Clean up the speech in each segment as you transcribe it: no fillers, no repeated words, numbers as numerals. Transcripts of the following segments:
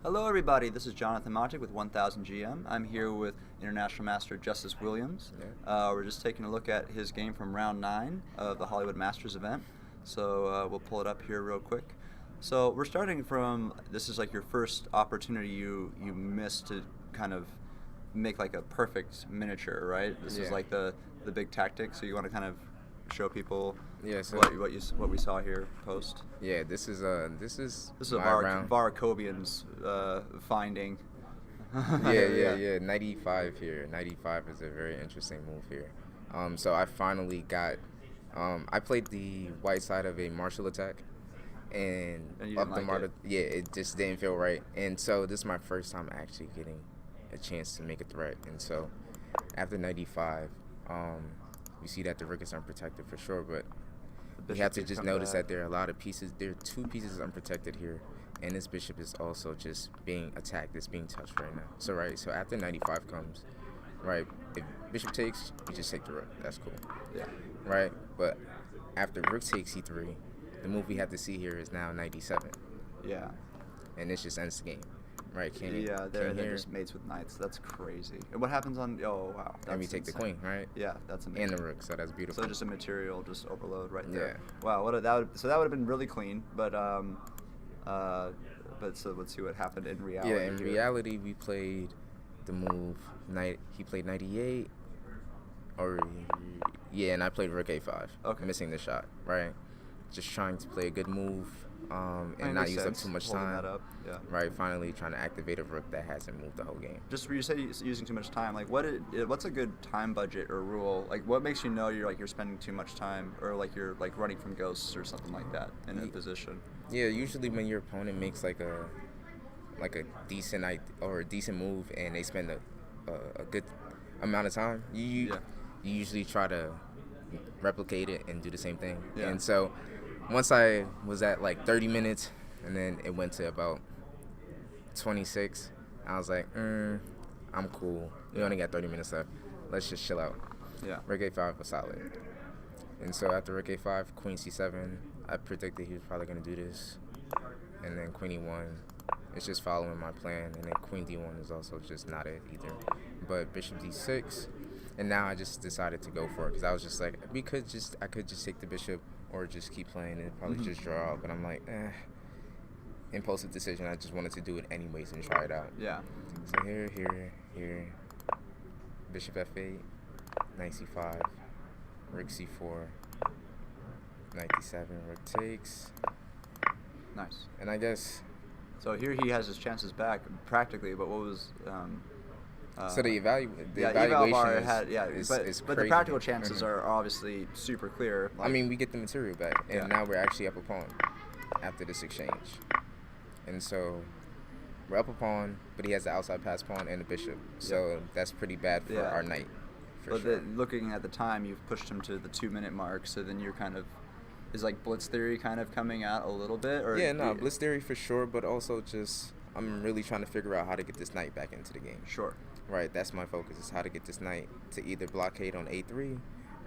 Hello, everybody. This is Jonathan Machtig with 1000 GM. I'm here with International Master Justice Williams. Yeah. We're just taking a look at his game from round 9 of the Hollywood Masters event. So we'll pull it up here real quick. So we're starting from, this is like your first opportunity you missed to kind of make like a perfect miniature, right? This is Yeah. like the big tactic. So you want to kind of show people Yeah, so what we saw here post. yeah, this is This is a my round. Varakobian's finding. Yeah. 95 here. 95 is a very interesting move here. So I finally got. I played the white side of a martial attack, and And you up didn't the like martial. it? Yeah, it just didn't feel right. And so this is my first time actually getting a chance to make a threat. And so after 95, you see that the rook is unprotected for sure, but The you have bishop to could just come notice back. that there are a lot of pieces. There are 2 pieces unprotected here, and this bishop is also just being attacked. It's being touched right now. So after 95 comes, right, if bishop takes, you just take the rook. That's cool, Yeah. right? But after rook takes e3, the move we have to see here is now 97, Yeah. and this just ends the game, right? Yeah, there king that here, just mates with knights. That's crazy. And what happens on? Oh wow, that's and we take the insane. queen, right? Yeah, that's amazing. And the rook, so that's beautiful. So just a material just overload right there. Yeah. Wow, so that would have been really clean, but so let's see what happened in reality. Yeah, in here. reality, we played the move. He played 98, and I played rook a5. Okay. Missing the shot, right? Just trying to play a good move, and not makes use up sense, too much holding time. that up, yeah. Right, finally trying to activate a rook that hasn't moved the whole game. Just where you say using too much time, like what's a good time budget or rule? Like what makes you know you're spending too much time, or like you're like running from ghosts or something like that in a position? Yeah, usually when your opponent makes like a decent or a decent move and they spend a good amount of time, you usually try to replicate it and do the same thing. Yeah. And so once I was at like 30 minutes and then it went to about 26, I was like, I'm cool. We only got 30 minutes left. Let's just chill out. Yeah. Rook a5 was solid. And so after rook a5, queen c7, I predicted he was probably going to do this. And then queen e1, it's just following my plan. And then queen d1 is also just not it either. But bishop d6, and now I just decided to go for it because I was just like, I could just take the bishop or just keep playing and probably just draw out. But I'm like, impulsive decision. I just wanted to do it anyways and try it out. Yeah. So here, bishop f8, knight c5, rook c4, knight d7, rook takes. Nice. And I guess So here he has his chances back practically, but what was so the eval evaluation bar is, had is but crazy. the practical chances Mhm. are obviously super clear. I mean, we get the material back, and Yeah. now we're actually up a pawn after this exchange. And so we're up a pawn, but he has the outside pass pawn and the bishop. So that's pretty bad for our knight, for but sure. looking at the time, you've pushed him to the 2-minute mark. So then you're kind of is like blitz theory kind of coming out a little bit, or Yeah, no, blitz theory for sure, but also just I'm really trying to figure out how to get this knight back into the game. Sure. Right, that's my focus, is how to get this knight to either blockade on a3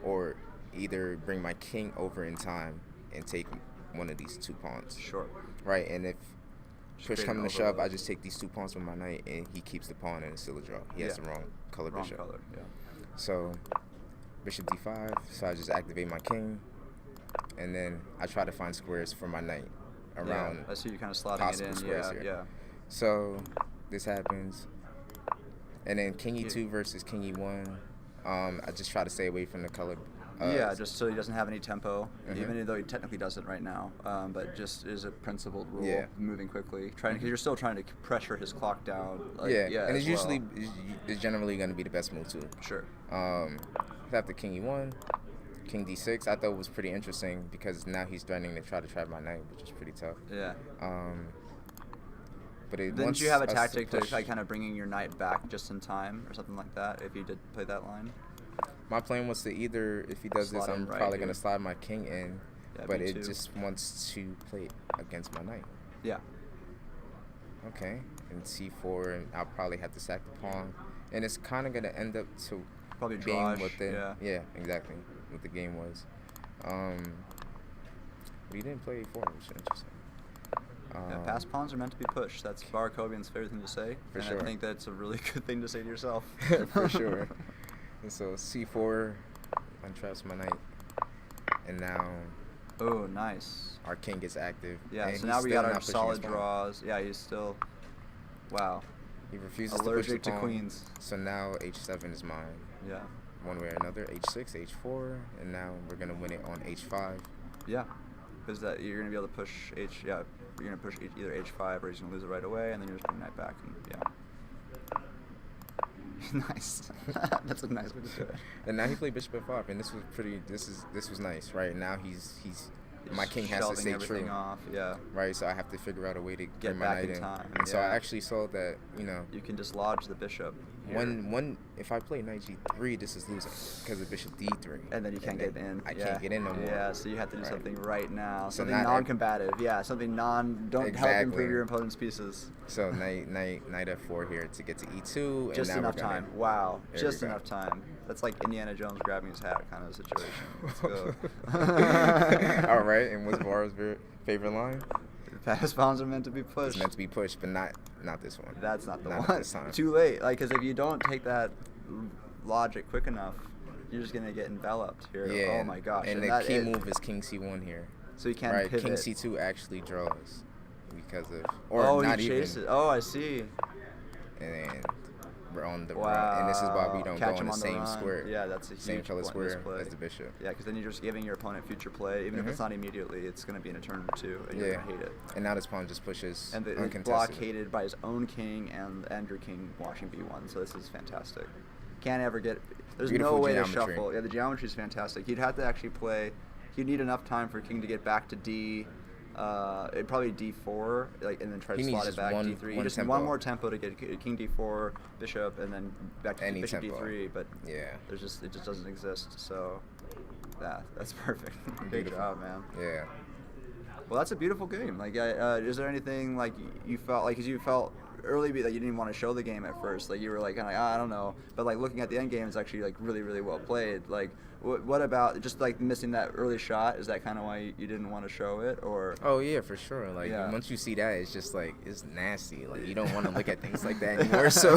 or either bring my king over in time and take one of these 2 pawns. Sure. Right, and if push create comes an to shove, overload. I just take these 2 pawns from my knight and he keeps the pawn and it's still a draw. He has the wrong color Wrong bishop. color. Yeah. So bishop d5, so I just activate my king, and then I try to find squares for my knight around Yeah, I see you kind of slotting it possible in. squares Yeah. here. Yeah. So this happens, and then king e2 versus king e1. I just try to stay away from the color. Yeah, just so he doesn't have any tempo, Mhm. even though he technically doesn't right now. But just is a principled rule, Yeah. moving quickly, because you're still trying to pressure his clock down. Like, yeah, and as it's usually well. it's generally going to be the best move too. Sure. After king e1, king d6, I thought was pretty interesting because now he's threatening to try to trap my knight, which is pretty tough. Yeah. But it Didn't wants you have a us tactic to push. like kind of bringing your knight back just in time or something like that? If you did play that line. My plan was to either, if he does this, Slot in I'm right probably here. going to slide my king in, Yeah, but me it too. just wants to play against my knight. Yeah. Okay, and c4, and I'll probably have to sack the pawn, and it's kind of going to end up to Probably being drawish, what the yeah. exactly what the game was. But he didn't play a4, which is interesting. Yeah, pass pawns are meant to be pushed. That's Bar Kobian's favorite thing to say. For and sure. I think that's a really good thing to say to yourself. For sure. And so C4 untraps my knight. And now Oh, nice. our king gets active. Yeah, and so he's now we still got our not pushing solid his pawn. draws. Yeah, he's still... Wow. He refuses Allergic to to push the pawn. queens. So now H7 is mine. Yeah. One way or another. H6, H4, and now we're going to win it on H5. Yeah. Because that you're going to be able to push you're going to push either H5 or he's going to lose it right away, and then you're just going to knight back. And, yeah. Nice. That's a nice way to do it. And now he played bishop f5, and this was nice, right? Now he's my king has to Shelving stay everything true, off, yeah. right? So I have to figure out a way to Get bring my back knight in in. time, And so I yeah. actually saw that, You can dislodge the bishop. Here. if I play knight g3, this is losing because of bishop d3. And then you can't get in. I can't get in no more. Yeah, so you have to do Right. something right now. So Something not non-combative. Yeah, something don't help Exactly. improve your opponent's pieces. So knight f4 here to get to e2. Just and now enough we're gonna, time. Wow, There just we go. enough time. That's like Indiana Jones grabbing his hat kind of situation. Let's go. All right, and what's Vara's favorite line? Pass pawns are meant to be pushed. It's meant to be pushed, but not this one. That's not the Not at one. this time. Too late. Like, because if you don't take that logic quick enough, you're just gonna get enveloped here. Yeah. Oh my gosh. And the key move is king c1 here. So you can't Right, pivot. king c2 actually draws because of He not chases. even. Oh, I see. And then we're on the Wow. run, and this is why we don't Catch go him on the on same run. square. Yeah, that's a same huge color point in this square play. as the bishop. Yeah, because then you're just giving your opponent future play. Even if it's not immediately, it's going to be in a turn or two, and you're going to hate it. And now this pawn just pushes And the uncontested. blockaded by his own king and your king watching b1. So this is fantastic. Can't ever get. There's Beautiful no way geometry. to shuffle. Yeah, the geometry is fantastic. He'd have to actually play. He'd need enough time for king to get back to d. It'd probably d4, like, and then try to He slot needs it back one- d3. one Just tempo. one more tempo to get king d4, bishop, and then back to Any bishop tempo. d3. But Yeah. it just doesn't exist. So yeah, that's perfect. Good Beautiful. job, man. Yeah. Well, that's a beautiful game. Like, is there anything like you felt like, 'cause you felt early that you didn't want to show the game at first? Like, you were like kind of like, I don't know, but like looking at the end game is actually like really, really well played. Like, what about just like missing that early shot? Is that kind of why you didn't want to show it, or? Oh yeah, for sure. Like Yeah. once you see that, it's just like it's nasty. Like you don't want to look at things like that anymore. So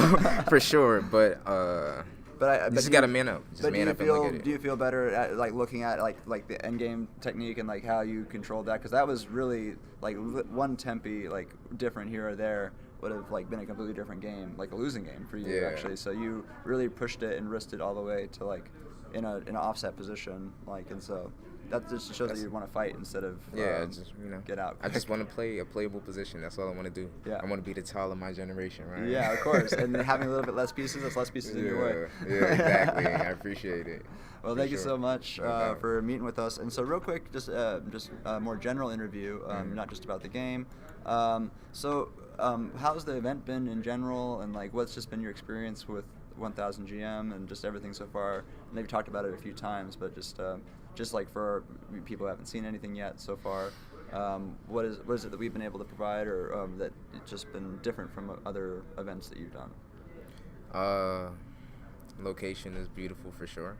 for sure, but But you just gotta man up. Just But man up and look at it. do you feel better at like looking at like the end game technique and like how you controlled that? Because that was really like one tempi like different here or there would have like been a completely different game, like a losing game for you Yeah. actually. So you really pushed it and risked it all the way to like in an offset position, like, and so that just shows that you want to fight instead of just get out. I just want to play a playable position. That's all I want to do. Yeah. I want to be the tall of my generation, right? Yeah, of course. And then having a little bit less pieces, that's less pieces in your way. Yeah, exactly. I appreciate it. Well, For thank you sure. so much No doubt. for meeting with us. And so, real quick, just a more general interview, not just about the game. How's the event been in general, and like, what's just been your experience with 1000 GM and just everything so far? I know you've talked about it a few times, but just like for people who haven't seen anything yet so far, what is it that we've been able to provide, or that it's just been different from other events that you've done? Location is beautiful for sure.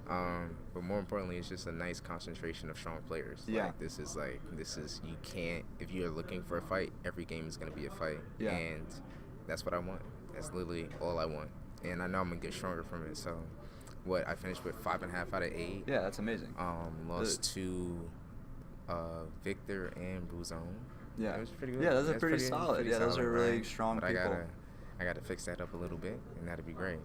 But more importantly, it's just a nice concentration of strong players. Yeah. Like, this is you can't, if you're looking for a fight, every game is going to be a fight. Yeah. And that's what I want. That's literally all I want. And I know I'm going to get stronger from it. So, I finished with 5.5 out of 8. Yeah, that's amazing. Lost to Victor and Bruzone. Yeah. It was pretty good. Yeah, those are That's pretty solid. Yeah, those solid, are really right? strong But people. I gotta fix that up a little bit, and that'd be great.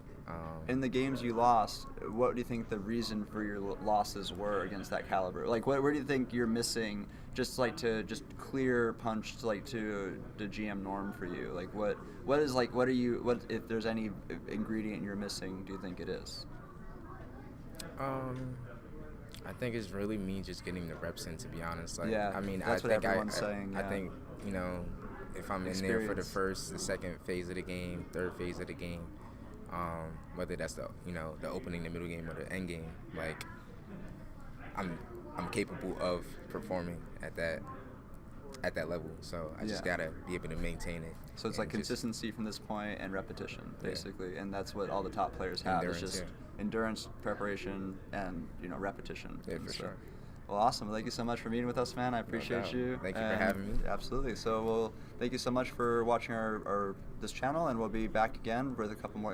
In the games you lost, what do you think the reason for your losses were against that caliber? Like, where do you think you're missing, just like to just clear punch to like to the GM norm for you? Like, what if there's any ingredient you're missing? Do you think it is? I think it's really me just getting the reps in, to be honest. Like, Yeah, I mean, that's I what think everyone's saying, I yeah. think, if I'm in there for the Experience. first, the second phase of the game, third phase of the game, whether that's the opening, the middle game, or the end game, like, I'm capable of performing at that level. So I just gotta be able to maintain it. So it's and like just consistency from this point and repetition, basically, and that's what all the top players have. Endurance, it's just yeah. endurance, preparation, and repetition. Yeah, And for so sure. Well, awesome. Thank you so much for meeting with us, man. I appreciate you. Thank you for having me. Absolutely. So, thank you so much for watching our this channel, and we'll be back again with a couple more